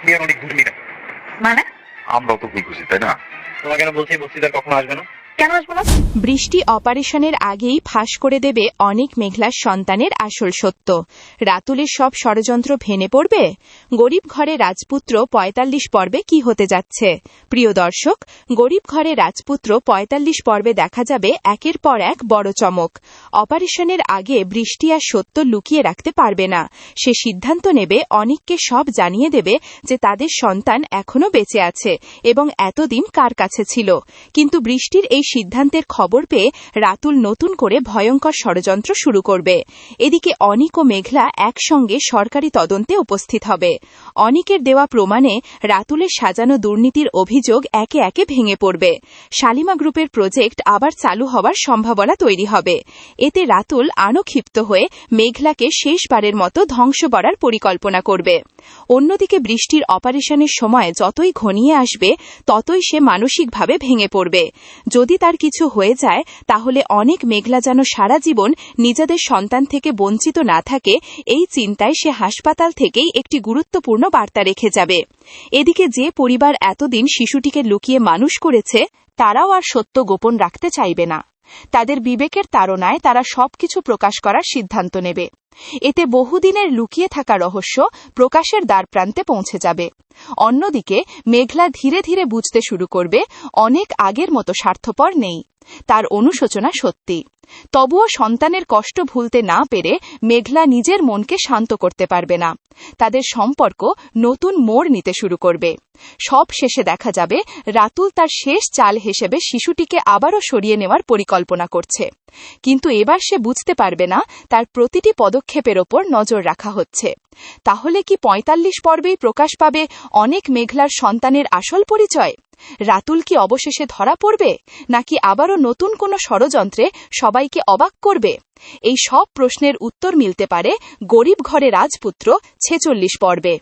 তুমি আর অনেক ঘুরবি না। মানে আমরাও তো ভুল করছি, তাই না? তোমাকে কেন বলছি বস্তিতে আর কখনো আসবে না? কেন আসবো না? বৃষ্টি অপারেশনের আগেই ফাঁস করে দেবে অনেক মেঘলার সন্তানের আসল সত্য। রাতুলের সব ষড়যন্ত্র ভেঙে পড়বে। গরিব ঘরে রাজপুত্র ৪৫ পর্বে কি হতে যাচ্ছে? প্রিয় দর্শক, গরিব ঘরে রাজপুত্র ৪৫ পর্বে দেখা যাবে একের পর এক বড় চমক। অপারেশনের আগে বৃষ্টি আর সত্য লুকিয়ে রাখতে পারবে না। সে সিদ্ধান্ত নেবে অনিককে সব জানিয়ে দেবে যে তাদের সন্তান এখনো বেঁচে আছে এবং এতদিন কার কাছে ছিল। কিন্তু বৃষ্টির এই সিদ্ধান্তের খবর পেয়ে রাতুল নতুন করে ভয়ঙ্কর ষড়যন্ত্র শুরু করবে। এদিকে অনিক ও মেঘলা একসঙ্গে সরকারি তদন্তে উপস্থিত হবে। অনিকের দেওয়া প্রমাণে রাতুলের সাজানো দুর্নীতির অভিযোগ একে একে ভেঙে পড়বে। শালিমা গ্রুপের প্রজেক্ট আবার চালু হওয়ার সম্ভাবনা তৈরি হবে। এতে রাতুল আরও ক্ষিপ্ত হয়ে মেঘলাকে শেষবারের মতো ধ্বংস করার পরিকল্পনা করবে। অন্যদিকে বৃষ্টির অপারেশনের সময় যতই ঘনিয়ে আসবে ততই সে মানসিকভাবে ভেঙে পড়বে। যদি তার কিছু হয়ে যায় তাহলে অনেক মেঘলা যেন সারা জীবন নিজেদের সন্তান থেকে বঞ্চিত না থাকে, এই চিন্তায় সে হাসপাতাল থেকেই একটি গুরুত্বপূর্ণ বার্তা রেখে যাবে। এদিকে যে পরিবার এতদিন শিশুটিকে লুকিয়ে মানুষ করেছে তারাও আর সত্য গোপন রাখতে চাইবে না। তাদের বিবেকের তাড়নায় তারা সবকিছু প্রকাশ করার সিদ্ধান্ত নেবে। এতে বহুদিনের লুকিয়ে থাকা রহস্য প্রকাশের দ্বারপ্রান্তে পৌঁছে যাবে। অন্যদিকে মেঘলা ধীরে ধীরে বুঝতে শুরু করবে অনেক আগের মতো স্বার্থপর নেই। তার অনুশোচনা সত্যি। তবুও সন্তানের কষ্ট ভুলতে না পেরে মেঘলা নিজের মনকে শান্ত করতে পারবে না। তাদের সম্পর্ক নতুন মোড় নিতে শুরু করবে। সব শেষে দেখা যাবে রাতুল তার শেষ চাল হিসেবে শিশুটিকে আবারও সরিয়ে নেওয়ার পরিকল্পনা করছে। কিন্তু এবার সে বুঝতে পারবে না তার প্রতিটি পদক্ষেপের ওপর নজর রাখা হচ্ছে। তাহলে কি ৪৫ পর্বেই প্রকাশ পাবে অনেক মেঘলার সন্তানের আসল পরিচয়? রাতুল কি অবশেষে ধরা পড়বে, নাকি আবারও নতুন কোনো ষড়যন্ত্রে সবাইকে অবাক করবে? এই সব প্রশ্নের উত্তর মিলতে পারে গরিব ঘরে রাজপুত্র ৪৬ পর্বে।